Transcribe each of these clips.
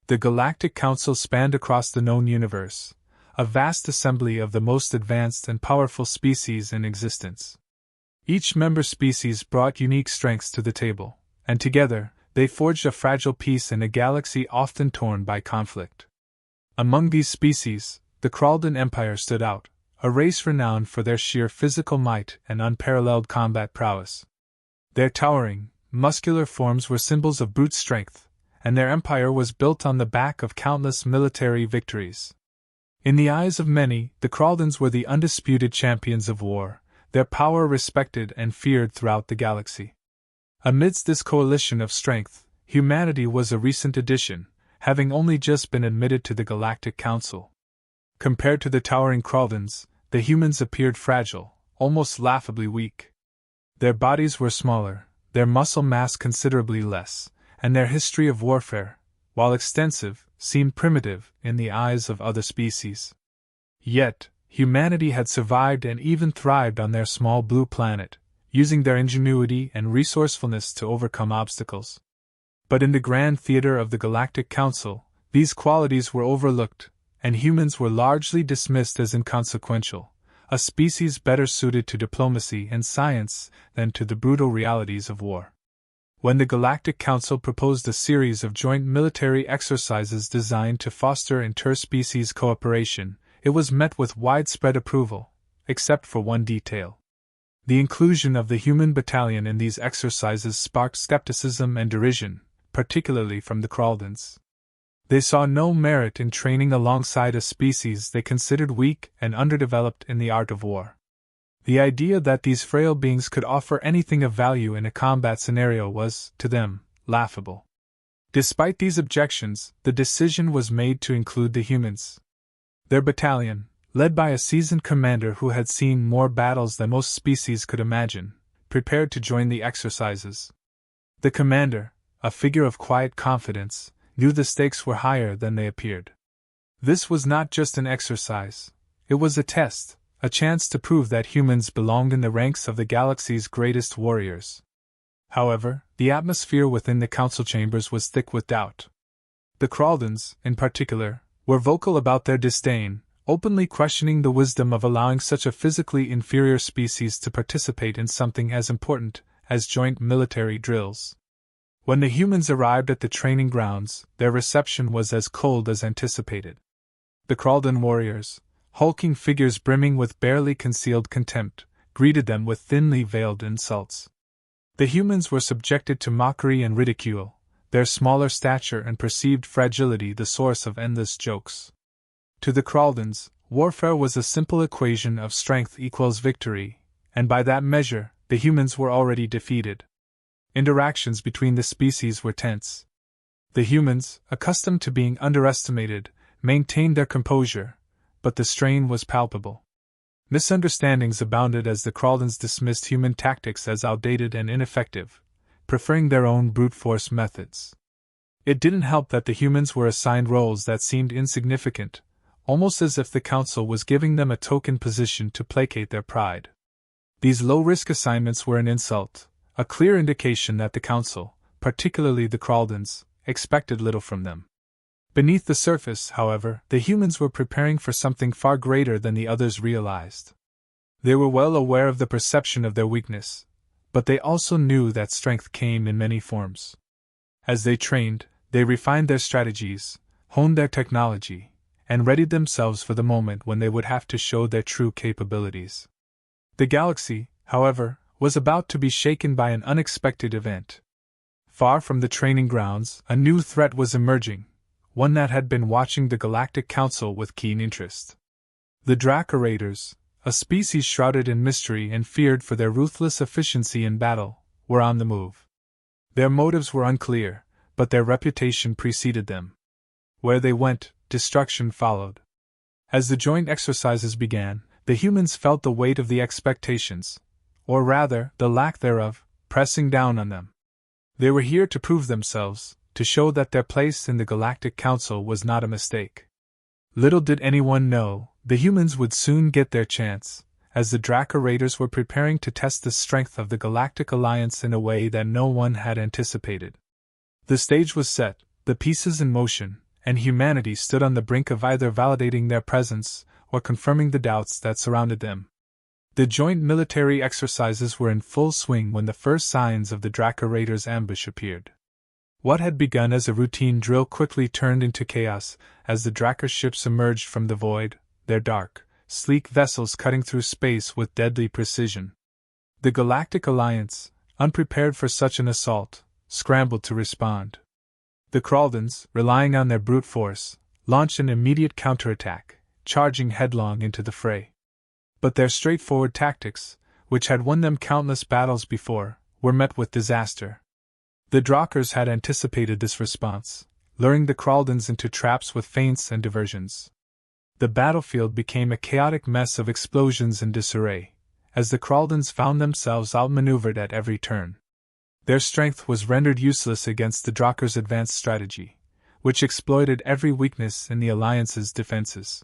The Galactic Council spanned across the known universe, a vast assembly of the most advanced and powerful species in existence. Each member species brought unique strengths to the table, and together, they forged a fragile peace in a galaxy often torn by conflict. Among these species, the Kraldan Empire stood out, a race renowned for their sheer physical might and unparalleled combat prowess. Their towering, muscular forms were symbols of brute strength, and their empire was built on the back of countless military victories. In the eyes of many, the Kraldans were the undisputed champions of war, their power respected and feared throughout the galaxy. Amidst this coalition of strength, humanity was a recent addition, having only just been admitted to the Galactic Council. Compared to the towering Kraldans, the humans appeared fragile, almost laughably weak. Their bodies were smaller, their muscle mass considerably less, and their history of warfare, while extensive, seemed primitive in the eyes of other species. Yet, humanity had survived and even thrived on their small blue planet, using their ingenuity and resourcefulness to overcome obstacles. But in the grand theater of the Galactic Council, these qualities were overlooked, and humans were largely dismissed as inconsequential, a species better suited to diplomacy and science than to the brutal realities of war. When the Galactic Council proposed a series of joint military exercises designed to foster interspecies cooperation, it was met with widespread approval, except for one detail. The inclusion of the human battalion in these exercises sparked skepticism and derision, particularly from the Kraldans. They saw no merit in training alongside a species they considered weak and underdeveloped in the art of war. The idea that these frail beings could offer anything of value in a combat scenario was, to them, laughable. Despite these objections, the decision was made to include the humans. Their battalion, led by a seasoned commander who had seen more battles than most species could imagine, prepared to join the exercises. The commander, a figure of quiet confidence, knew the stakes were higher than they appeared. This was not just an exercise, it was a test, a chance to prove that humans belonged in the ranks of the galaxy's greatest warriors. However, the atmosphere within the council chambers was thick with doubt. The Kraldans, in particular, were vocal about their disdain, openly questioning the wisdom of allowing such a physically inferior species to participate in something as important as joint military drills. When the humans arrived at the training grounds, their reception was as cold as anticipated. The Kraldan warriors, hulking figures brimming with barely concealed contempt, greeted them with thinly veiled insults. The humans were subjected to mockery and ridicule, their smaller stature and perceived fragility the source of endless jokes. To the Kraldans, warfare was a simple equation of strength equals victory, and by that measure, the humans were already defeated. Interactions between the species were tense. The humans, accustomed to being underestimated, maintained their composure, but the strain was palpable. Misunderstandings abounded as the Kraldans dismissed human tactics as outdated and ineffective, preferring their own brute force methods. It didn't help that the humans were assigned roles that seemed insignificant, almost as if the council was giving them a token position to placate their pride. These low-risk assignments were an insult, a clear indication that the council, particularly the Kraldans, expected little from them. Beneath the surface, however, the humans were preparing for something far greater than the others realized. They were well aware of the perception of their weakness, but they also knew that strength came in many forms. As they trained, they refined their strategies, honed their technology, and readied themselves for the moment when they would have to show their true capabilities. The galaxy, however, was about to be shaken by an unexpected event. Far from the training grounds, a new threat was emerging, one that had been watching the Galactic Council with keen interest. The Dracorators, a species shrouded in mystery and feared for their ruthless efficiency in battle, were on the move. Their motives were unclear, but their reputation preceded them. Where they went, destruction followed. As the joint exercises began, the humans felt the weight of the expectations, or rather, the lack thereof, pressing down on them. They were here to prove themselves, to show that their place in the Galactic Council was not a mistake. Little did anyone know, the humans would soon get their chance, as the Dracorators were preparing to test the strength of the Galactic Alliance in a way that no one had anticipated. The stage was set, the pieces in motion, and humanity stood on the brink of either validating their presence or confirming the doubts that surrounded them. The joint military exercises were in full swing when the first signs of the Drakkar raiders' ambush appeared. What had begun as a routine drill quickly turned into chaos as the Drakkar ships emerged from the void, their dark, sleek vessels cutting through space with deadly precision. The Galactic Alliance, unprepared for such an assault, scrambled to respond. The Kraldans, relying on their brute force, launched an immediate counterattack, charging headlong into the fray. But their straightforward tactics, which had won them countless battles before, were met with disaster. The Drakkars had anticipated this response, luring the Kraldans into traps with feints and diversions. The battlefield became a chaotic mess of explosions and disarray, as the Kraldans found themselves outmaneuvered at every turn. Their strength was rendered useless against the Drakkars' advanced strategy, which exploited every weakness in the Alliance's defenses.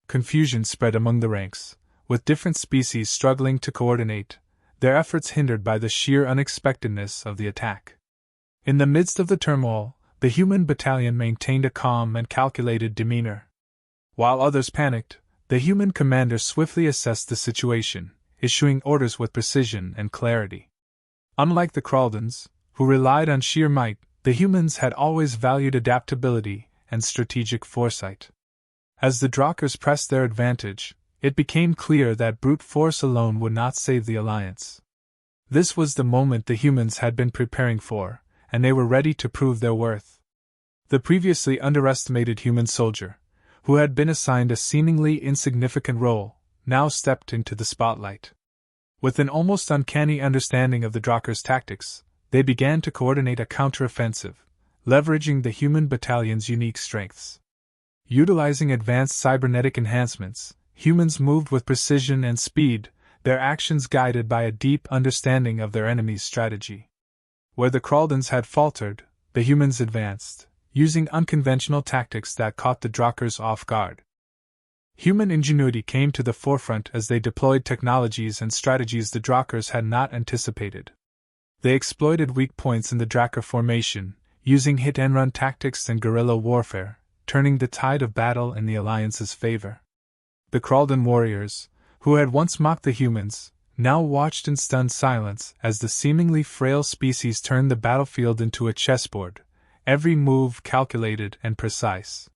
Confusion spread among the ranks, with different species struggling to coordinate, their efforts hindered by the sheer unexpectedness of the attack. In the midst of the turmoil, the human battalion maintained a calm and calculated demeanor. While others panicked, the human commander swiftly assessed the situation, issuing orders with precision and clarity. Unlike the Kraldans, who relied on sheer might, the humans had always valued adaptability and strategic foresight. As the Drakkars pressed their advantage, it became clear that brute force alone would not save the Alliance. This was the moment the humans had been preparing for, and they were ready to prove their worth. The previously underestimated human soldier, who had been assigned a seemingly insignificant role, now stepped into the spotlight. With an almost uncanny understanding of the Drakkars' tactics, they began to coordinate a counteroffensive, leveraging the human battalion's unique strengths. Utilizing advanced cybernetic enhancements, humans moved with precision and speed, their actions guided by a deep understanding of their enemy's strategy. Where the Kraldans had faltered, the humans advanced, using unconventional tactics that caught the Drakkars off guard. Human ingenuity came to the forefront as they deployed technologies and strategies the Drakkars had not anticipated. They exploited weak points in the Drakkar formation, using hit-and-run tactics and guerrilla warfare, turning the tide of battle in the Alliance's favor. The Kraldan warriors, who had once mocked the humans, now watched in stunned silence as the seemingly frail species turned the battlefield into a chessboard, every move calculated and precise.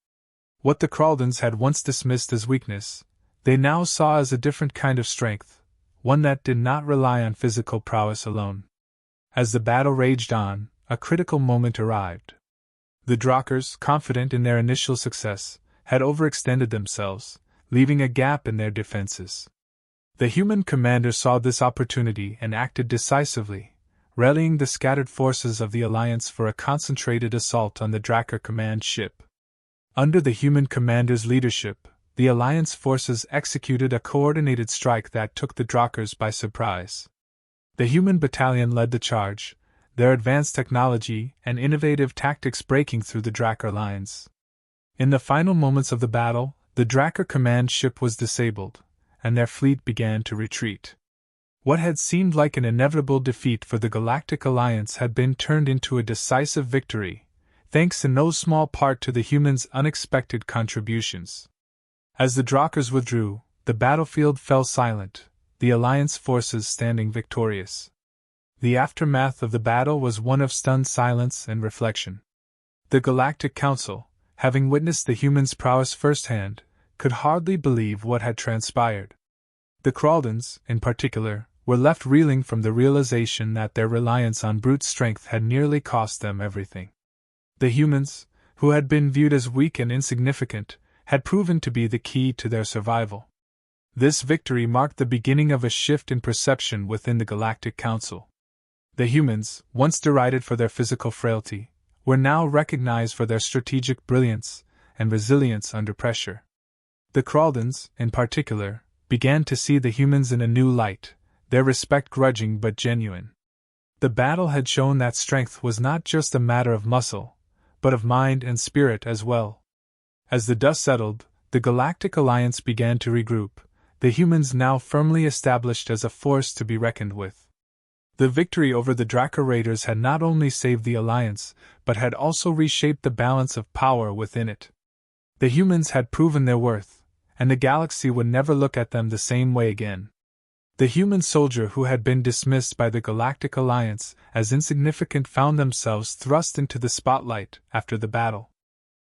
What the Kraldans had once dismissed as weakness, they now saw as a different kind of strength, one that did not rely on physical prowess alone. As the battle raged on, a critical moment arrived. The Drakkars, confident in their initial success, had overextended themselves, leaving a gap in their defenses. The human commander saw this opportunity and acted decisively, rallying the scattered forces of the Alliance for a concentrated assault on the Drakkar command ship. Under the human commander's leadership, the Alliance forces executed a coordinated strike that took the Drakkars by surprise. The human battalion led the charge, their advanced technology and innovative tactics breaking through the Drakkar lines. In the final moments of the battle, the Drakkar command ship was disabled, and their fleet began to retreat. What had seemed like an inevitable defeat for the Galactic Alliance had been turned into a decisive victory, thanks in no small part to the humans' unexpected contributions. As the Drakkars withdrew, the battlefield fell silent, the Alliance forces standing victorious. The aftermath of the battle was one of stunned silence and reflection. The Galactic Council, having witnessed the humans' prowess firsthand, could hardly believe what had transpired. The Kraldans, in particular, were left reeling from the realization that their reliance on brute strength had nearly cost them everything. The humans, who had been viewed as weak and insignificant, had proven to be the key to their survival. This victory marked the beginning of a shift in perception within the Galactic Council. The humans, once derided for their physical frailty, were now recognized for their strategic brilliance and resilience under pressure. The Kraldans, in particular, began to see the humans in a new light, their respect grudging but genuine. The battle had shown that strength was not just a matter of muscle, but of mind and spirit as well. As the dust settled, the Galactic Alliance began to regroup, the humans now firmly established as a force to be reckoned with. The victory over the Drakkar Raiders had not only saved the Alliance, but had also reshaped the balance of power within it. The humans had proven their worth, and the galaxy would never look at them the same way again. The human soldier who had been dismissed by the Galactic Alliance as insignificant found themselves thrust into the spotlight after the battle.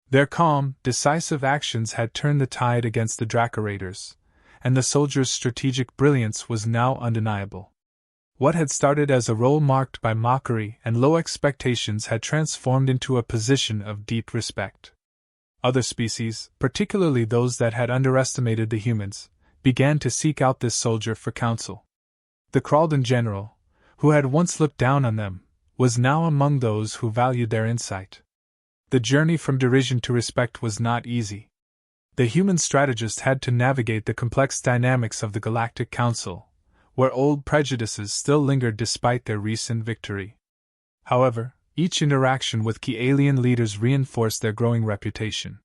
Their calm, decisive actions had turned the tide against the Drakkar Raiders, and the soldiers' strategic brilliance was now undeniable. What had started as a role marked by mockery and low expectations had transformed into a position of deep respect. Other species, particularly those that had underestimated the humans, began to seek out this soldier for counsel. The Kraldan general, who had once looked down on them, was now among those who valued their insight. The journey from derision to respect was not easy. The human strategist had to navigate the complex dynamics of the Galactic Council, where old prejudices still lingered despite their recent victory. However, each interaction with key alien leaders reinforced their growing reputation.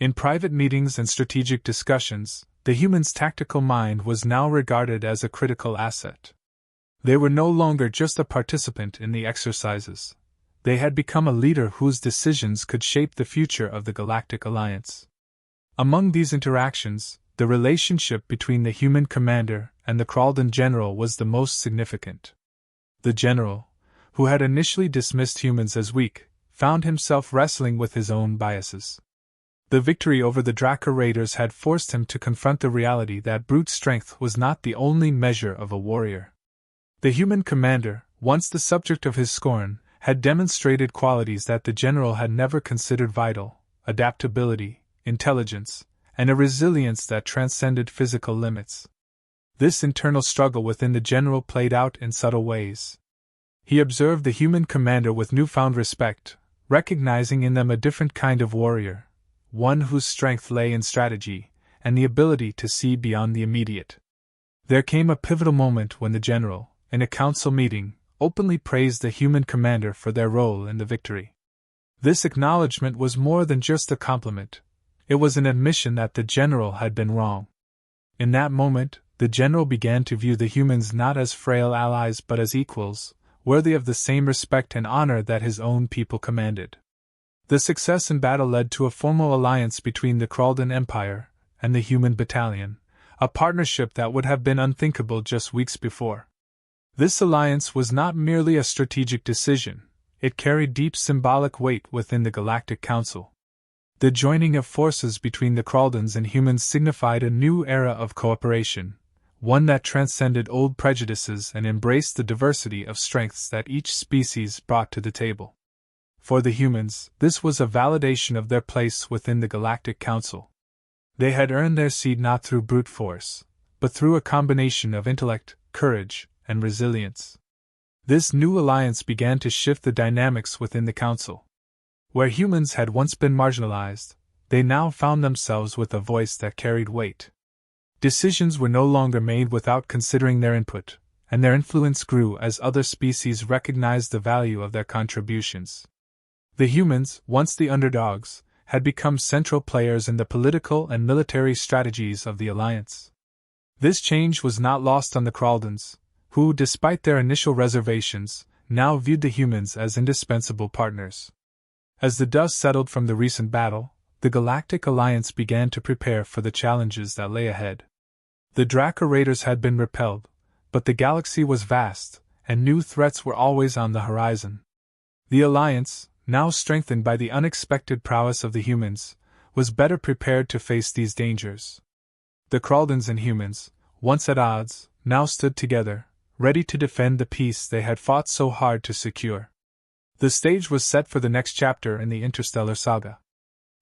In private meetings and strategic discussions, the human's tactical mind was now regarded as a critical asset. They were no longer just a participant in the exercises. They had become a leader whose decisions could shape the future of the Galactic Alliance. Among these interactions, the relationship between the human commander and the Kraldan general was the most significant. The general, who had initially dismissed humans as weak, found himself wrestling with his own biases. The victory over the Drakkar Raiders had forced him to confront the reality that brute strength was not the only measure of a warrior. The human commander, once the subject of his scorn, had demonstrated qualities that the general had never considered vital: adaptability, intelligence, and a resilience that transcended physical limits. This internal struggle within the general played out in subtle ways. He observed the human commander with newfound respect, recognizing in them a different kind of warrior, one whose strength lay in strategy and the ability to see beyond the immediate. There came a pivotal moment when the general, in a council meeting, openly praised the human commander for their role in the victory. This acknowledgement was more than just a compliment. It was an admission that the general had been wrong. In that moment, the general began to view the humans not as frail allies but as equals, worthy of the same respect and honor that his own people commanded. The success in battle led to a formal alliance between the Kraldan Empire and the Human Battalion, a partnership that would have been unthinkable just weeks before. This alliance was not merely a strategic decision, it carried deep symbolic weight within the Galactic Council. The joining of forces between the Kraldans and humans signified a new era of cooperation, one that transcended old prejudices and embraced the diversity of strengths that each species brought to the table. For the humans, this was a validation of their place within the Galactic Council. They had earned their seat not through brute force, but through a combination of intellect, courage, and resilience. This new alliance began to shift the dynamics within the Council. Where humans had once been marginalized, they now found themselves with a voice that carried weight. Decisions were no longer made without considering their input, and their influence grew as other species recognized the value of their contributions. The humans, once the underdogs, had become central players in the political and military strategies of the Alliance. This change was not lost on the Kraldans, who, despite their initial reservations, now viewed the humans as indispensable partners. As the dust settled from the recent battle, the Galactic Alliance began to prepare for the challenges that lay ahead. The Drakkar Raiders had been repelled, but the galaxy was vast, and new threats were always on the horizon. The Alliance, now strengthened by the unexpected prowess of the humans, was better prepared to face these dangers. The Kraldans and humans, once at odds, now stood together, ready to defend the peace they had fought so hard to secure. The stage was set for the next chapter in the interstellar saga.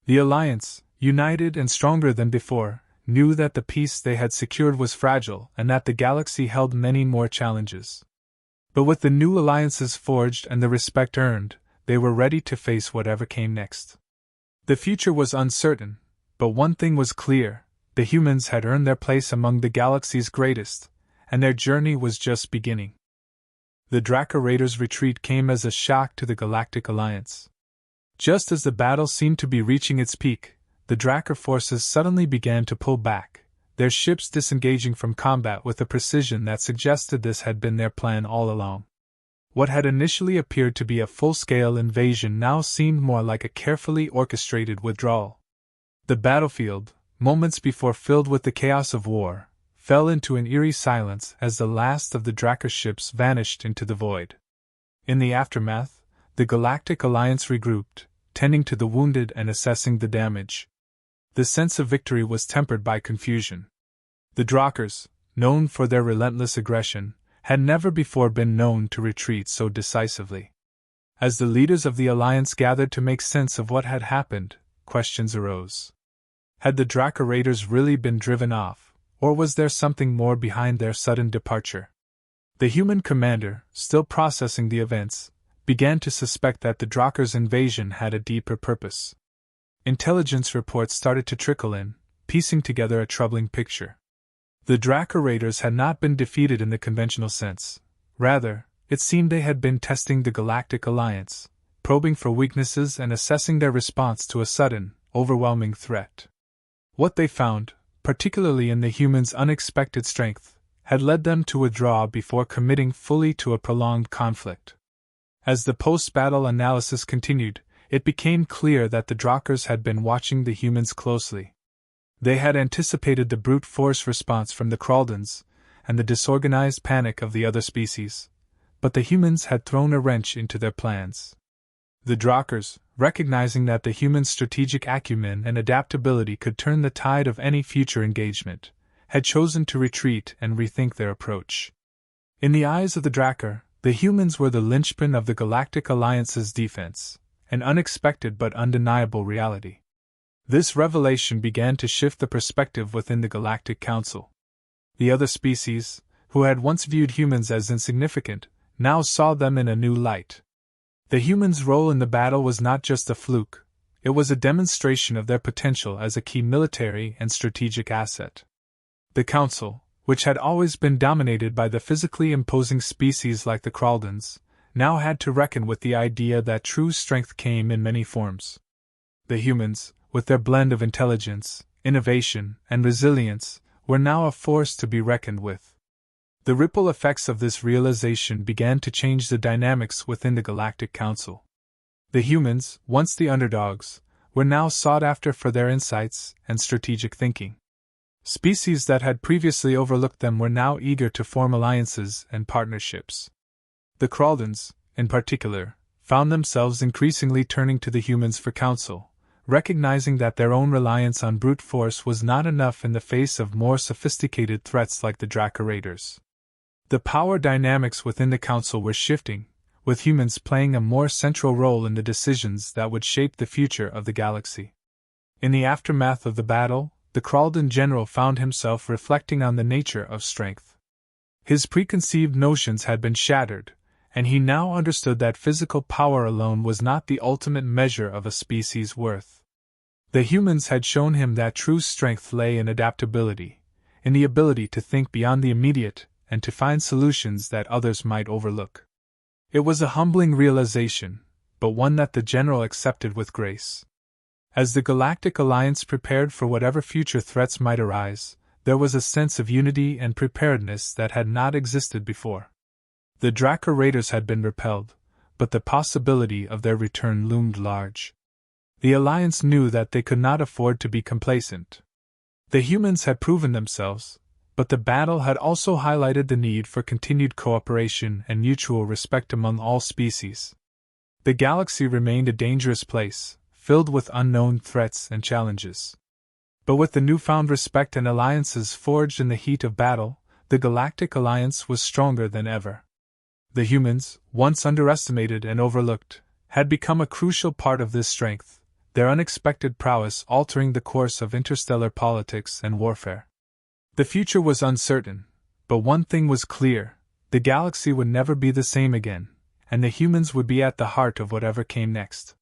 The Alliance, united and stronger than before, knew that the peace they had secured was fragile and that the galaxy held many more challenges. But with the new alliances forged and the respect earned, they were ready to face whatever came next. The future was uncertain, but one thing was clear: the humans had earned their place among the galaxy's greatest, and their journey was just beginning. The Drakkar Raiders' retreat came as a shock to the Galactic Alliance. Just as the battle seemed to be reaching its peak, the Drakkar forces suddenly began to pull back, their ships disengaging from combat with a precision that suggested this had been their plan all along. What had initially appeared to be a full-scale invasion now seemed more like a carefully orchestrated withdrawal. The battlefield, moments before filled with the chaos of war, fell into an eerie silence as the last of the Drakkar ships vanished into the void. In the aftermath, the Galactic Alliance regrouped, tending to the wounded and assessing the damage. The sense of victory was tempered by confusion. The Drakkars, known for their relentless aggression, had never before been known to retreat so decisively. As the leaders of the Alliance gathered to make sense of what had happened, questions arose. Had the Drakkar raiders really been driven off, or was there something more behind their sudden departure? The human commander, still processing the events, began to suspect that the Drakkars' invasion had a deeper purpose. Intelligence reports started to trickle in, piecing together a troubling picture. The Drakkar raiders had not been defeated in the conventional sense. Rather, it seemed they had been testing the Galactic Alliance, probing for weaknesses and assessing their response to a sudden, overwhelming threat. What they found, particularly in the humans' unexpected strength, had led them to withdraw before committing fully to a prolonged conflict. As the post-battle analysis continued, it became clear that the Drakkars had been watching the humans closely. They had anticipated the brute force response from the Kraldans and the disorganized panic of the other species, but the humans had thrown a wrench into their plans. The Drakkars, recognizing that the humans' strategic acumen and adaptability could turn the tide of any future engagement, had chosen to retreat and rethink their approach. In the eyes of the Drakkar, the humans were the linchpin of the Galactic Alliance's defense, an unexpected but undeniable reality. This revelation began to shift the perspective within the Galactic Council. The other species, who had once viewed humans as insignificant, now saw them in a new light. The humans' role in the battle was not just a fluke, it was a demonstration of their potential as a key military and strategic asset. The Council, which had always been dominated by the physically imposing species like the Kraldans, now had to reckon with the idea that true strength came in many forms. The humans, with their blend of intelligence, innovation, and resilience, were now a force to be reckoned with. The ripple effects of this realization began to change the dynamics within the Galactic Council. The humans, once the underdogs, were now sought after for their insights and strategic thinking. Species that had previously overlooked them were now eager to form alliances and partnerships. The Kraldans, in particular, found themselves increasingly turning to the humans for counsel, recognizing that their own reliance on brute force was not enough in the face of more sophisticated threats like the Drakkar raiders. The power dynamics within the Council were shifting, with humans playing a more central role in the decisions that would shape the future of the galaxy. In the aftermath of the battle, the Kraldan general found himself reflecting on the nature of strength. His preconceived notions had been shattered, and he now understood that physical power alone was not the ultimate measure of a species' worth. The humans had shown him that true strength lay in adaptability, in the ability to think beyond the immediate and to find solutions that others might overlook. It was a humbling realization, but one that the general accepted with grace. As the Galactic Alliance prepared for whatever future threats might arise, there was a sense of unity and preparedness that had not existed before. The Drakkar raiders had been repelled, but the possibility of their return loomed large. The Alliance knew that they could not afford to be complacent. The humans had proven themselves, but the battle had also highlighted the need for continued cooperation and mutual respect among all species. The galaxy remained a dangerous place, filled with unknown threats and challenges. But with the newfound respect and alliances forged in the heat of battle, the Galactic Alliance was stronger than ever. The humans, once underestimated and overlooked, had become a crucial part of this strength, their unexpected prowess altering the course of interstellar politics and warfare. The future was uncertain, but one thing was clear: the galaxy would never be the same again, and the humans would be at the heart of whatever came next.